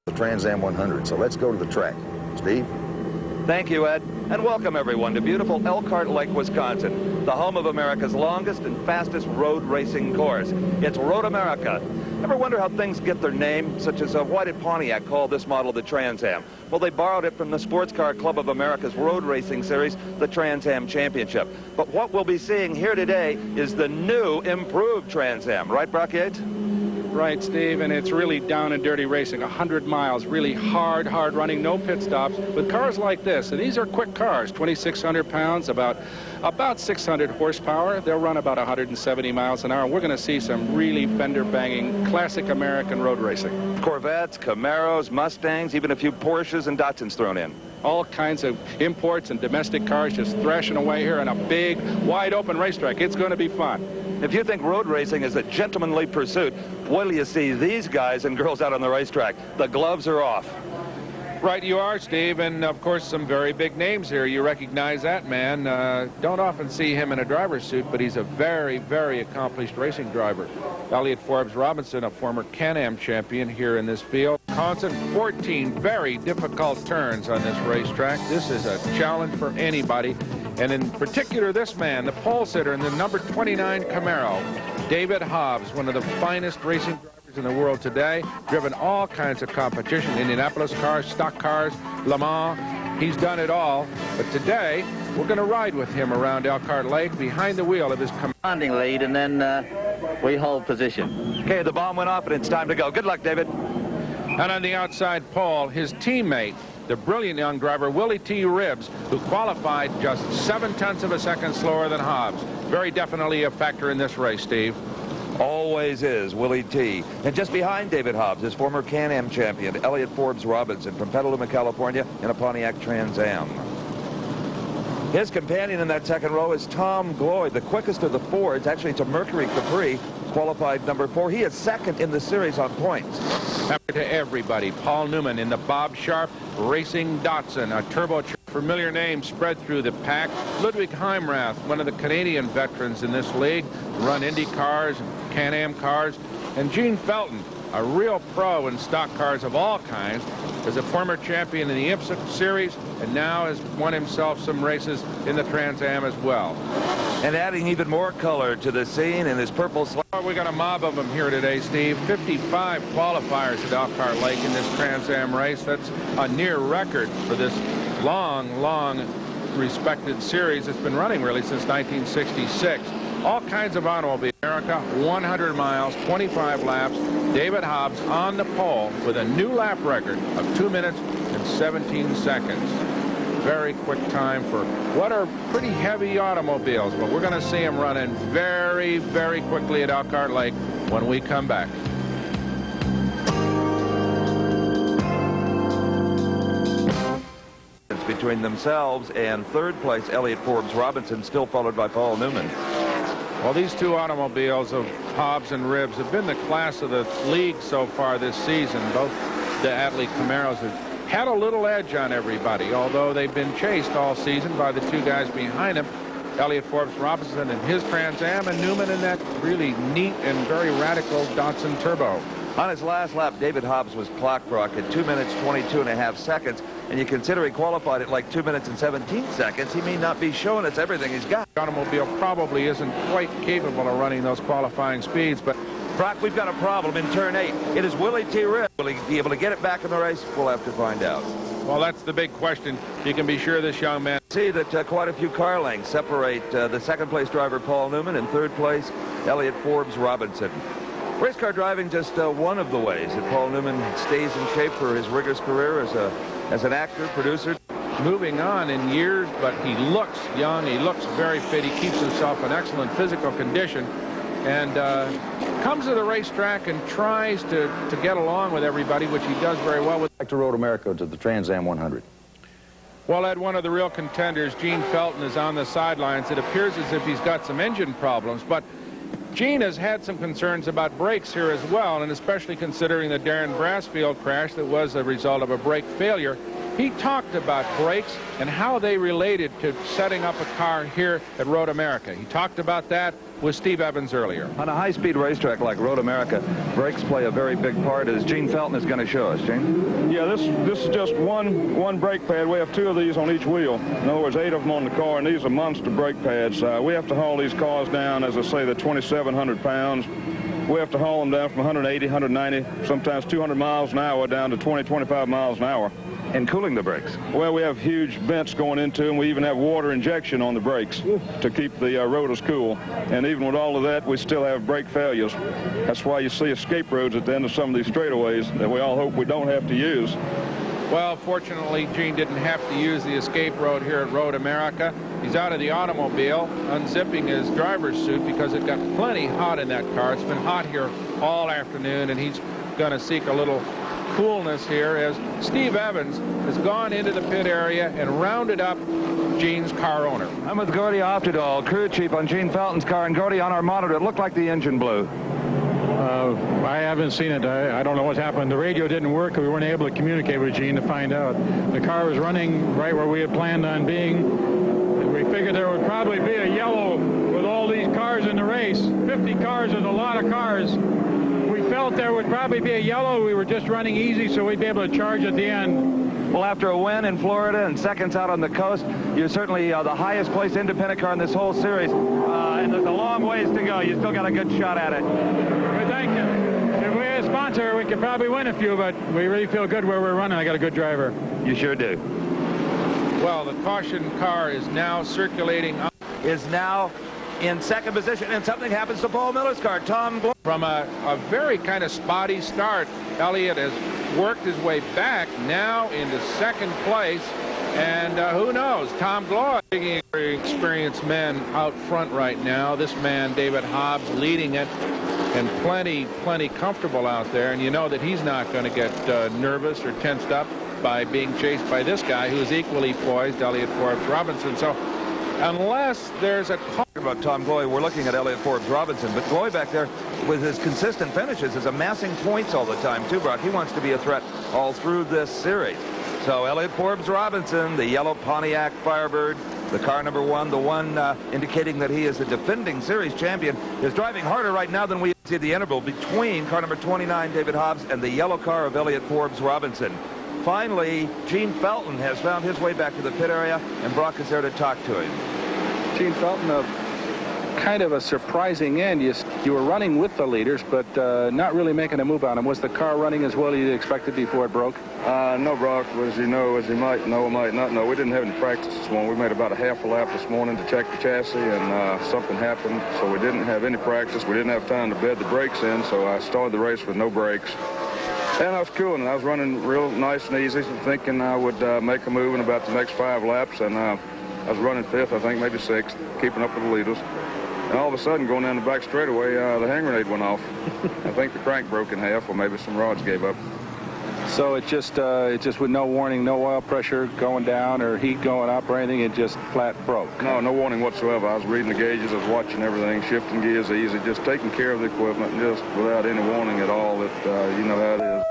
The Trans Am 100. So let's go to the track. Steve? Thank you, Ed, and welcome everyone to beautiful Elkhart Lake, Wisconsin, the home of America's longest and fastest road racing course. It's Road America. Ever wonder how things get their name, such as why did Pontiac call this model the Trans Am? Well, they borrowed it from the Sports Car Club of America's road racing series, the Trans Am Championship. But what we'll be seeing here today is the new, improved Trans Am. Right, Brock Yates? Right, Steve, and it's really down and dirty racing, 100 miles, really hard running, no pit stops, with cars like this. And these are quick cars, 2,600 pounds, about 600 horsepower. They'll run about 170 miles an hour. We're going to see some really fender-banging, classic American road racing. Corvettes, Camaros, Mustangs, even a few Porsches and Datsuns thrown in. All kinds of imports and domestic cars just thrashing away here on a big, wide-open racetrack. It's going to be fun. If you think road racing is a gentlemanly pursuit, wait till you see these guys and girls out on the racetrack. The gloves are off. Right you are, Steve, and of course some very big names here. You recognize that man. Don't often see him in a driver's suit, but he's a very, very accomplished racing driver. Elliott Forbes Robinson, a former Can-Am champion here in this field. Constant 14 very difficult turns on this racetrack. This is a challenge for anybody, and in particular this man, the pole sitter in the number 29 Camaro, David Hobbs, one of the finest racing drivers in the world today, driven all kinds of competition, Indianapolis cars, stock cars, Le Mans. He's done it all, but today we're going to ride with him around Elkhart Lake behind the wheel of his commanding lead, and then we hold position. Okay, the bomb went off and it's time to go. Good luck, David. And on the outside pole, his teammate, the brilliant young driver Willie T. Ribbs, who qualified just 0.7 of a second slower than Hobbs. Very definitely a factor in this race, Steve. Always is, Willie T. And just behind David Hobbs is former Can-Am champion Elliott Forbes Robinson from Petaluma, California, in a Pontiac Trans Am. His companion in that second row is Tom Gloyd, the quickest of the Fords. Actually, it's a Mercury Capri, qualified number 4. He is second in the series on points. To everybody, Paul Newman in the Bob Sharp Racing Datsun, a turbocharged familiar name spread through the pack. Ludwig Heimrath, one of the Canadian veterans in this league, run Indy cars and Can-Am cars. And Gene Felton, a real pro in stock cars of all kinds, is a former champion in the IMSA series and now has won himself some races in the Trans Am as well. And adding even more color to the scene in his purple slide. We got a mob of them here today, Steve. 55 qualifiers at Elkhart Lake in this Trans Am race. That's a near record for this long respected series. It's been running really since 1966. All kinds of automobiles. America, 100 miles, 25 laps. David Hobbs on the pole with a new lap record of 2 minutes and 17 seconds. Very quick time for what are pretty heavy automobiles, but we're going to see him running very, very quickly at Elkhart Lake when we come back. Between themselves and third place, Elliott Forbes Robinson, still followed by Paul Newman. Well, these two automobiles of Hobbs and Ribbs have been the class of the league so far this season. Both the Atlee Camaros have had a little edge on everybody, although they've been chased all season by the two guys behind him, Elliott Forbes Robinson in his Trans Am, and Newman in that really neat and very radical Datsun Turbo. On his last lap, David Hobbs was clocked, Brock, at 2 minutes, 22.5 seconds. And you consider he qualified at like 2 minutes and 17 seconds. He may not be showing us everything he's got. The automobile probably isn't quite capable of running those qualifying speeds, but Brock, we've got a problem in turn 8. It is Willie T. Ribbs. Will he be able to get it back in the race? We'll have to find out. Well, that's the big question. You can be sure this young man... See that quite a few car lengths separate the second place driver Paul Newman and third place Elliott Forbes Robinson. Race car driving just one of the ways that Paul Newman stays in shape for his rigorous career as an actor, producer. Moving on in years, but he looks young. He looks very fit. He keeps himself in excellent physical condition and comes to the racetrack and tries to get along with everybody, which he does very well with. Back to Road America to the Trans Am 100. Well, Ed, one of the real contenders, Gene Felton, is on the sidelines. It appears as if he's got some engine problems, but Gene has had some concerns about brakes here as well, and especially considering the Darren Brassfield crash that was a result of a brake failure. He talked about brakes and how they related to setting up a car here at Road America. He talked about that with Steve Evans earlier. On a high-speed racetrack like Road America, brakes play a very big part, as Gene Felton is going to show us. Gene? Yeah, this is just one brake pad. We have 2 of these on each wheel. In other words, 8 of them on the car, and these are monster brake pads. We have to haul these cars down, as I say, they're 2,700 pounds. We have to haul them down from 180, 190, sometimes 200 miles an hour down to 20, 25 miles an hour. And cooling the brakes. Well, we have huge vents going into them. We even have water injection on the brakes to keep the rotors cool. And even with all of that, we still have brake failures. That's why you see escape roads at the end of some of these straightaways that we all hope we don't have to use. Well, fortunately, Gene didn't have to use the escape road here at Road America. He's out of the automobile, unzipping his driver's suit because it got plenty hot in that car. It's been hot here all afternoon, and he's going to seek a little coolness here as Steve Evans has gone into the pit area and rounded up Gene's car owner. I'm with Gordy Oftedal, crew chief on Gene Felton's car, and Gordy, on our monitor, it looked like the engine blew. I haven't seen it. I don't know what's happened. The radio didn't work. We weren't able to communicate with Gene to find out. The car was running right where we had planned on being. And we figured there would probably be a yellow with all these cars in the race. 50 cars is a lot of cars. We felt there would probably be a yellow. We were just running easy so we'd be able to charge at the end. Well, after a win in Florida and seconds out on the coast, you're certainly the highest placed independent car in this whole series. And there's a long ways to go. You still got a good shot at it. Well, thank you. If we had a sponsor, we could probably win a few, but we really feel good where we're running. I got a good driver. You sure do. Well, the caution car is now circulating up. Is now in second position, and something happens to Paul Miller's car. Tom Glover. From a very kind of spotty start, Elliott has worked his way back now into second place. And who knows, Tom Glover, very experienced man out front right now. This man, David Hobbs, leading it, and plenty comfortable out there. And you know that he's not going to get nervous or tensed up by being chased by this guy who's equally poised, Elliott Forbes Robinson. So unless there's a call about Tom Gloy, we're looking at Elliott Forbes Robinson, but Gloy back there with his consistent finishes is amassing points all the time too, Brock. He wants to be a threat all through this series. So Elliott Forbes Robinson, the yellow Pontiac Firebird, the car number 1, the one indicating that he is a defending series champion, is driving harder right now than we see the interval between car number 29, David Hobbs, and the yellow car of Elliott Forbes Robinson. Finally, Gene Felton has found his way back to the pit area, and Brock is there to talk to him. Gene Felton, kind of a surprising end. You were running with the leaders, but not really making a move on them. Was the car running as well as you expected before it broke? No, Brock, as you know, as you might know or might not know, we didn't have any practice this morning. We made about a half a lap this morning to check the chassis, and something happened, so we didn't have any practice. We didn't have time to bed the brakes in, so I started the race with no brakes. And I was cool, and I was running real nice and easy, thinking I would make a move in about the next 5 laps, and I was running 5th, I think, maybe 6th, keeping up with the leaders. And all of a sudden, going down the back straightaway, the hand grenade went off. I think the crank broke in half, or maybe some rods gave up. So it just with no warning, no oil pressure going down or heat going up or anything, it just flat broke? No warning whatsoever. I was reading the gauges, I was watching everything, shifting gears easy, just taking care of the equipment, just without any warning at all. That you know how it is.